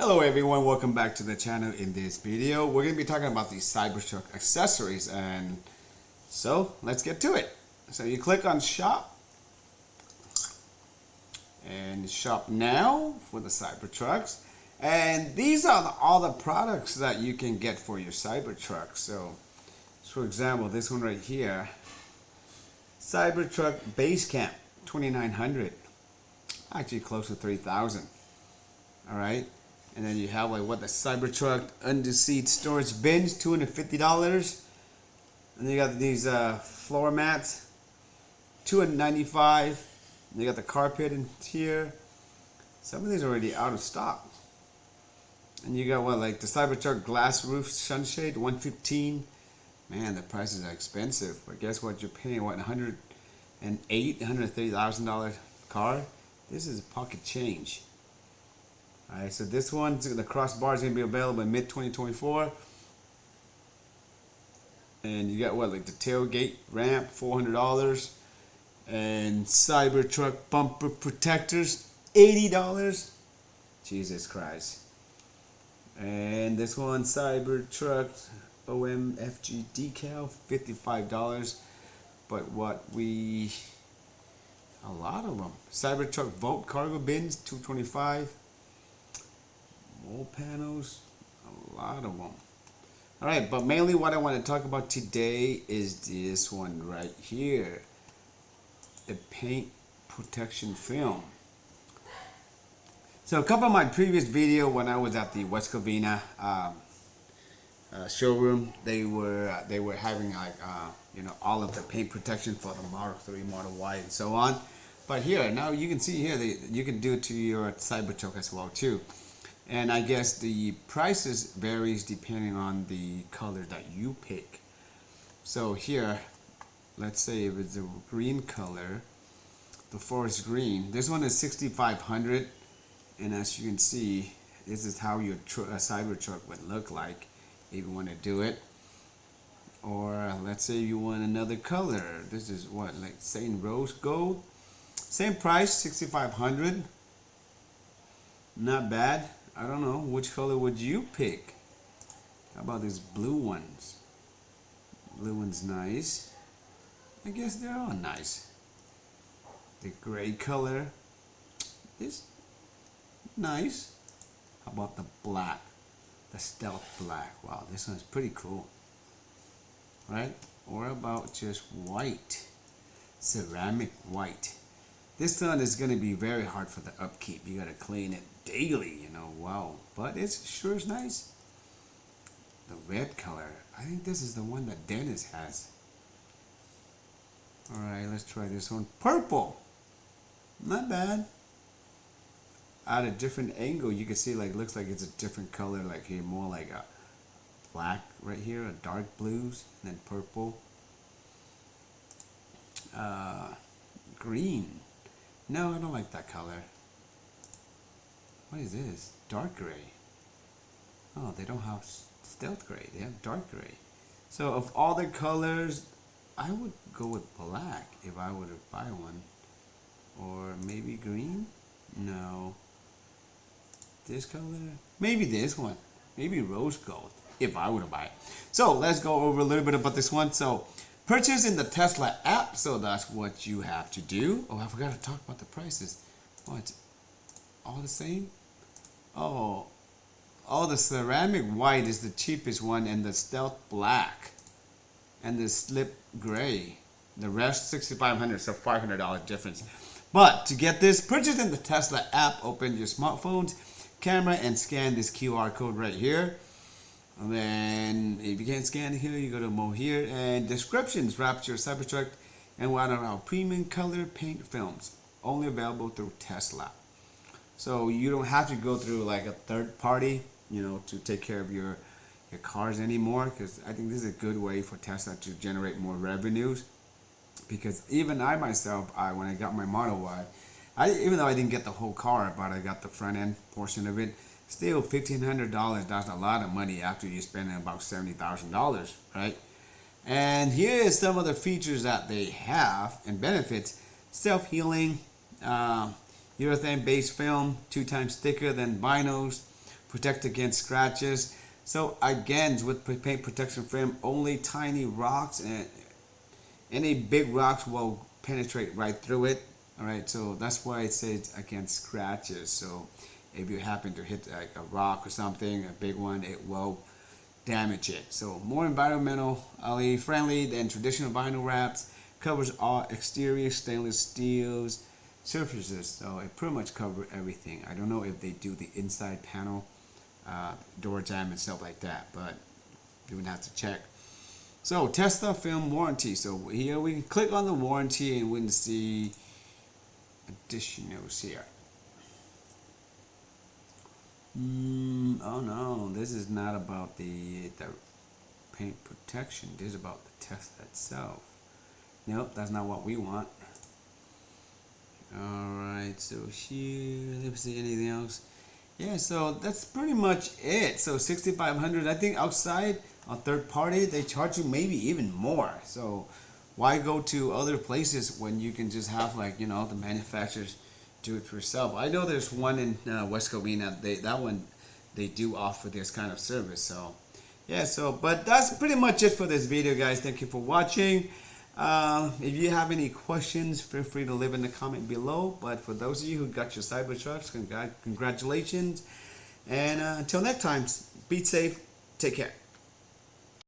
Hello everyone, welcome back to the channel. In this video we're going to be talking about these Cybertruck accessories, and so let's get to it. So you click on shop and shop now for the Cybertrucks, and these are all the products that you can get for your Cybertruck. So for example, this one right here, Cybertruck Base Camp 2900, actually close to 3,000. all right. And then you have like what the Cybertruck under seat storage bins, $250. And then you got these floor mats, $295. And you got the carpet in here. Some of these are already out of stock. And you got what, like the Cybertruck glass roof sunshade, $115. Man, the prices are expensive. But guess what? You're paying what, $130,000 car? This is pocket change. Alright, so this one, the crossbar is going to be available in mid-2024. And you got what, like the tailgate ramp, $400. And Cybertruck bumper protectors, $80. Jesus Christ. And this one, Cybertruck OMFG decal, $55. But a lot of them. Cybertruck Volt cargo bins, $225. Wall panels, a lot of them. All right, but mainly what I want to talk about today is this one right here, the paint protection film. So a couple of my previous video when I was at the West Covina showroom, they were having like all of the paint protection for the Model 3, Model Y, and so on. But here now you can see here you can do it to your Cybertruck as well too. And I guess the prices varies depending on the color that you pick. So here, let's say if it's a green color, the forest green. This one is $6,500, and as you can see, this is how your Cybertruck would look like if you want to do it. Or let's say you want another color. This is what, like saying rose gold. Same price, $6,500. Not bad. I don't know, which color would you pick? How about these blue ones? Blue one's nice. I guess they're all nice. The gray color is nice. How about the black? The stealth black. Wow, this one's pretty cool. Right? Or about just white. Ceramic white. This one is going to be very hard for the upkeep. You got to clean it daily, wow. But it sure is nice. The red color. I think this is the one that Dennis has. Alright, let's try this one. Purple. Not bad. At a different angle, you can see like looks like it's a different color. Like here, more like a black right here, a dark blues, and then purple. Green. No, I don't like that color. What is this? Dark gray. Oh, they don't have stealth gray. They have dark gray. So of all the colors, I would go with black if I were to buy one. Or maybe green? No. This color? Maybe this one. Maybe rose gold if I were to buy it. So let's go over a little bit about this one. So purchase in the Tesla app. So that's what you have to do. Oh, I forgot to talk about the prices. Oh, it's all the same? Oh, the ceramic white is the cheapest one, and the stealth black and the slip gray. The rest $6,500, so $500 difference. But to get this, purchase in the Tesla app. Open your smartphone's camera and scan this QR code right here. And then if you can't scan it here, you go to more here, and descriptions. Wrap your Cybertruck and one of our premium color paint films, only available through Tesla. So you don't have to go through like a third party, to take care of your cars anymore. Because I think this is a good way for Tesla to generate more revenues. Because even I myself, when I got my Model Y, even though I didn't get the whole car, but I got the front end portion of it, still $1,500. That's a lot of money after you spend about $70,000, right? And here is some of the features that they have and benefits: self-healing. Urethane-based film, 2 times thicker than vinyls, protect against scratches. So again, with paint protection film, only tiny rocks and any big rocks will penetrate right through it. All right, so that's why it says against scratches. So if you happen to hit like a rock or something, a big one, it will damage it. So more environmentally friendly than traditional vinyl wraps. Covers all exterior stainless steels surfaces, so it pretty much covers everything. I don't know if they do the inside panel, door jam and stuff like that, but you would have to check. So Tesla film warranty. So here we can click on the warranty and we can see additionals here. Oh no, this is not about the paint protection. This is about the Tesla itself. Nope, that's not what we want. Alright, so here, let's see anything else. Yeah, so that's pretty much it. So 6,500. I think outside on third party they charge you maybe even more. So why go to other places when you can just have, like, you know, the manufacturers do it for yourself? I know there's one in West Covina. They do offer this kind of service. So yeah, so but that's pretty much it for this video, guys. Thank you for watching. If you have any questions, feel free to leave in the comment below. But for those of you who got your Cybertrucks, congratulations. And until next time, be safe. Take care.